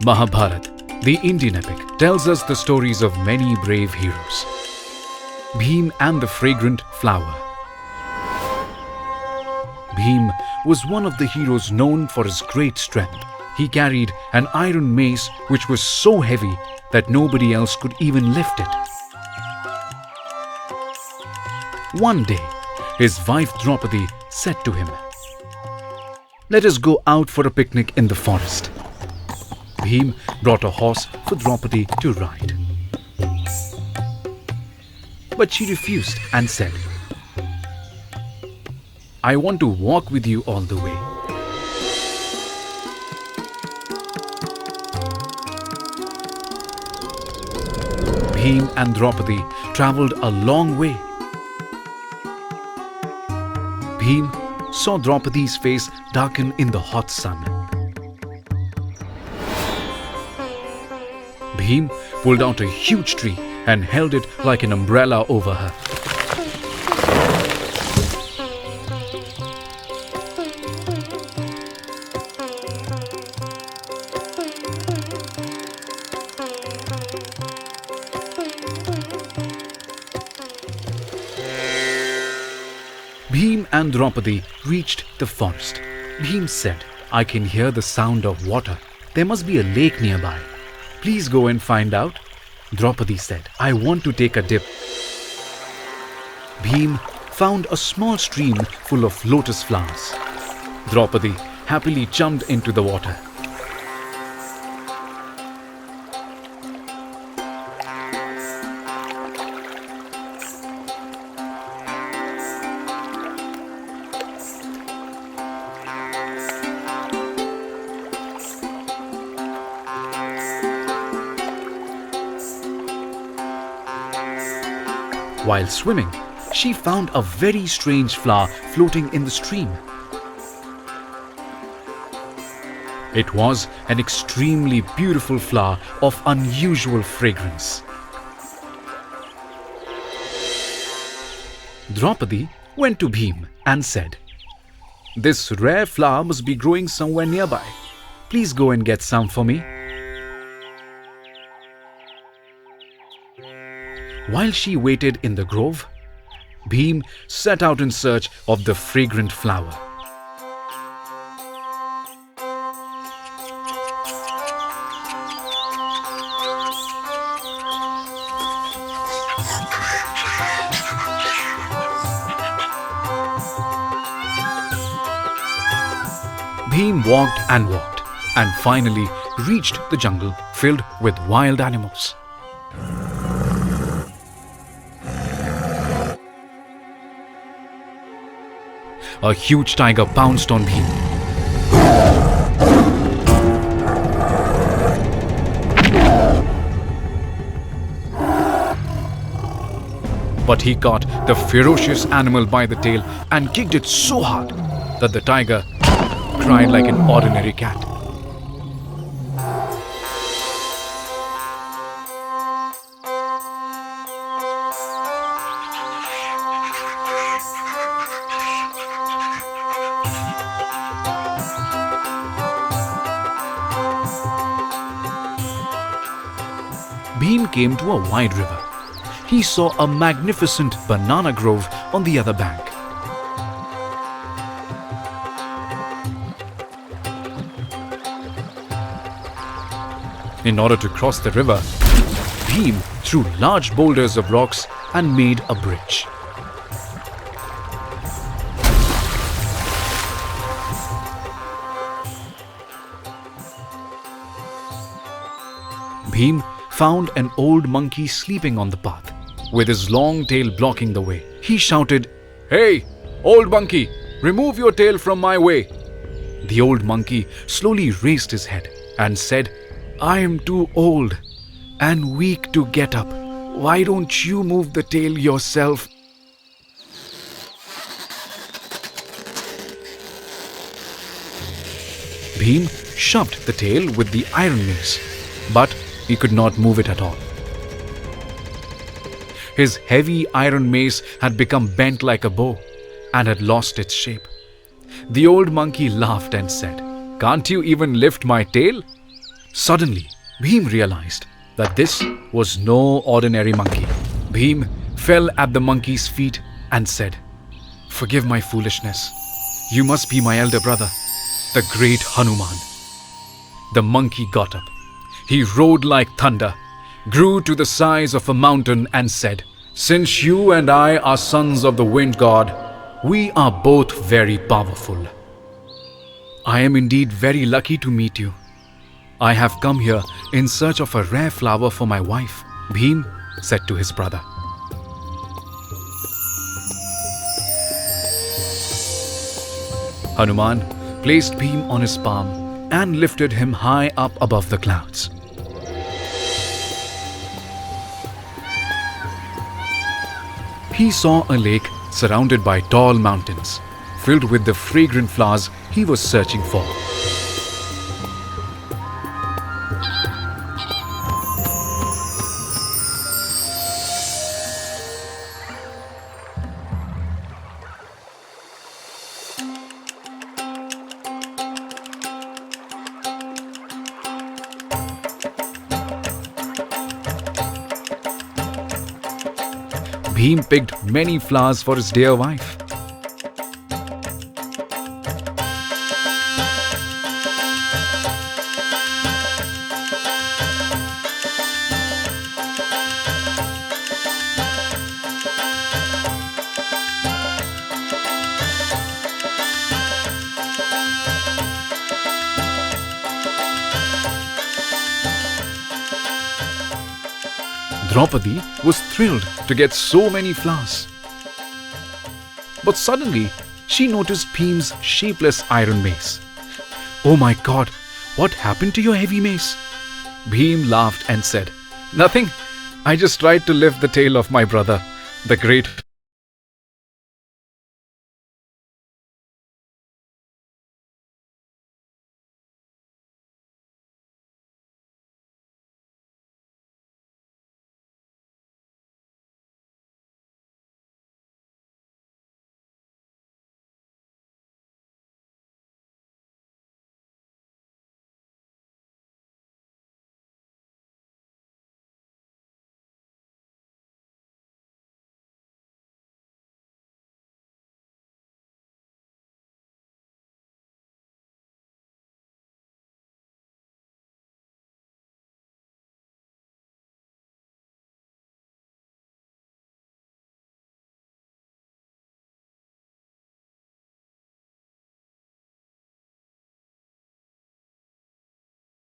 Mahabharata, the Indian epic, tells us the stories of many brave heroes. Bhima and the fragrant flower. Bhima was one of the heroes known for his great strength. He carried an iron mace which was so heavy that nobody else could even lift it. One day, his wife Draupadi said to him, "Let us go out for a picnic in the forest." Bhima brought a horse for Draupadi to ride. But she refused and said, "I want to walk with you all the way." Bhima and Draupadi travelled a long way. Bhima saw Draupadi's face darken in the hot sun. Bhima pulled out a huge tree and held it like an umbrella over her. Bhima and Draupadi reached the forest. Bhima said, "I can hear the sound of water. There must be a lake nearby. Please go and find out." Draupadi said, "I want to take a dip." Bhima found a small stream full of lotus flowers. Draupadi happily jumped into the water. While swimming, she found a very strange flower floating in the stream. It was an extremely beautiful flower of unusual fragrance. Draupadi went to Bhima and said, "This rare flower must be growing somewhere nearby. Please go and get some for me." While she waited in the grove, Bhima set out in search of the fragrant flower. Bhima walked and finally reached the jungle filled with wild animals. A huge tiger pounced on Bhima. But he caught the ferocious animal by the tail and kicked it so hard that the tiger cried like an ordinary cat. Bhima came to a wide river. He saw a magnificent banana grove on the other bank. In order to cross the river, Bhima threw large boulders of rocks and made a bridge. Bhima found an old monkey sleeping on the path, with his long tail blocking the way. He shouted, "Hey, old monkey, remove your tail from my way." The old monkey slowly raised his head and said, "I am too old and weak to get up. Why don't you move the tail yourself?" Bhima shoved the tail with the iron mace, but he could not move it at all. His heavy iron mace had become bent like a bow and had lost its shape. The old monkey laughed and said, "Can't you even lift my tail? Suddenly, Bhim realized that this was no ordinary monkey. Bhim fell at the monkey's feet and said, "Forgive my foolishness. You must be my elder brother, the great Hanuman." The monkey got up. He roared like thunder, grew to the size of a mountain and said, "Since you and I are sons of the wind god, we are both very powerful. I am indeed very lucky to meet you. I have come here in search of a rare flower for my wife," Bhim said to his brother. Hanuman placed Bhim on his palm and lifted him high up above the clouds. He saw a lake surrounded by tall mountains, filled with the fragrant flowers he was searching for. Bhim picked many flowers for his dear wife. Draupadi was thrilled to get so many flowers. But suddenly, she noticed Bhim's shapeless iron mace. "Oh my God, what happened to your heavy mace?" Bhim laughed and said, "Nothing. I just tried to lift the tail of my brother, the great